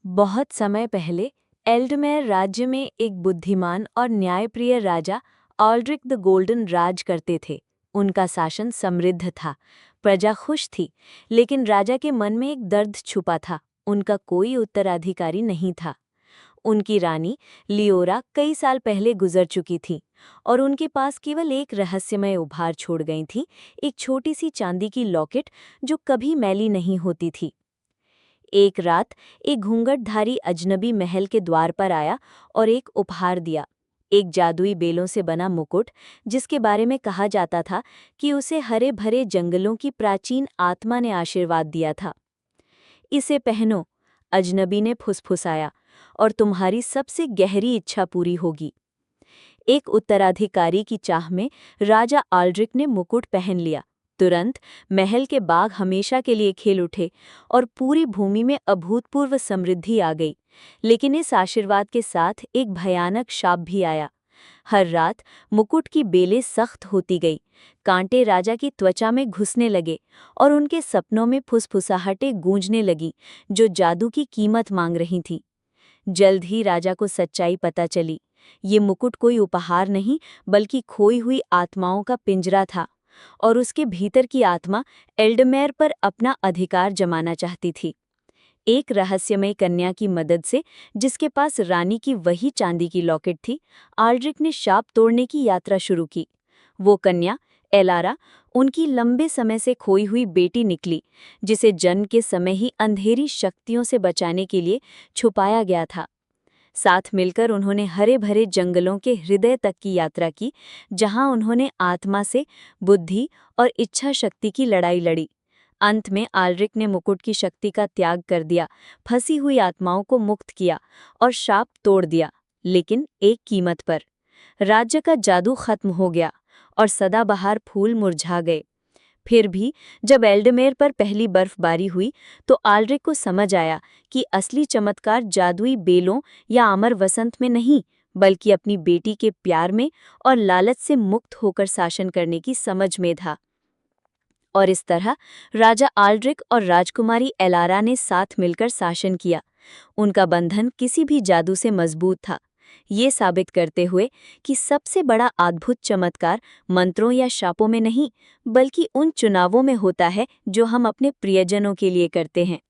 बहुत समय पहले एल्डमेर राज्य में एक बुद्धिमान और न्यायप्रिय राजा ऑल्ड्रिक द गोल्डन राज करते थे। उनका शासन समृद्ध था, प्रजा खुश थी, लेकिन राजा के मन में एक दर्द छुपा था। उनका कोई उत्तराधिकारी नहीं था। उनकी रानी लियोरा कई साल पहले गुजर चुकी थी और उनके पास केवल एक रहस्यमय उपहार छोड़ गई थी, एक छोटी सी चांदी की लॉकेट जो कभी मैली नहीं होती थी। एक रात एक घूंघटधारी अजनबी महल के द्वार पर आया और एक उपहार दिया, एक जादुई बेलों से बना मुकुट, जिसके बारे में कहा जाता था कि उसे हरे भरे जंगलों की प्राचीन आत्मा ने आशीर्वाद दिया था। इसे पहनो, अजनबी ने फुसफुसाया, और तुम्हारी सबसे गहरी इच्छा पूरी होगी। एक उत्तराधिकारी की चाह में राजा ऑल्ड्रिक ने मुकुट पहन लिया। तुरंत महल के बाग हमेशा के लिए खिल उठे और पूरी भूमि में अभूतपूर्व समृद्धि आ गई। लेकिन इस आशीर्वाद के साथ एक भयानक शाप भी आया। हर रात मुकुट की बेलें सख्त होती गई, कांटे राजा की त्वचा में घुसने लगे और उनके सपनों में फुसफुसाहटें गूंजने लगी जो जादू की कीमत मांग रही थीं। जल्द ही राजा को सच्चाई पता चली। ये मुकुट कोई उपहार नहीं, बल्कि खोई हुई आत्माओं का पिंजरा था, और उसके भीतर की आत्मा एल्डमेर पर अपना अधिकार जमाना चाहती थी। एक रहस्यमय कन्या की मदद से, जिसके पास रानी की वही चांदी की लॉकेट थी, ऑल्ड्रिक ने शाप तोड़ने की यात्रा शुरू की। वो कन्या एलारा उनकी लंबे समय से खोई हुई बेटी निकली, जिसे जन्म के समय ही अंधेरी शक्तियों से बचाने के लिए छुपाया गया था। साथ मिलकर उन्होंने हरे भरे जंगलों के हृदय तक की यात्रा की, जहां उन्होंने आत्मा से बुद्धि और इच्छा शक्ति की लड़ाई लड़ी। अंत में ऑल्ड्रिक ने मुकुट की शक्ति का त्याग कर दिया, फंसी हुई आत्माओं को मुक्त किया और शाप तोड़ दिया, लेकिन एक कीमत पर। राज्य का जादू खत्म हो गया और सदाबहार फूल मुरझा गए। फिर भी जब एल्डमेर पर पहली बर्फबारी हुई, तो ऑल्ड्रिक को समझ आया कि असली चमत्कार जादुई बेलों या अमर वसंत में नहीं, बल्कि अपनी बेटी के प्यार में और लालच से मुक्त होकर शासन करने की समझ में था। और इस तरह राजा ऑल्ड्रिक और राजकुमारी एलारा ने साथ मिलकर शासन किया। उनका बंधन किसी भी जादू से मजबूत था, ये साबित करते हुए कि सबसे बड़ा अद्भुत चमत्कार मंत्रों या शापों में नहीं, बल्कि उन चुनावों में होता है जो हम अपने प्रियजनों के लिए करते हैं।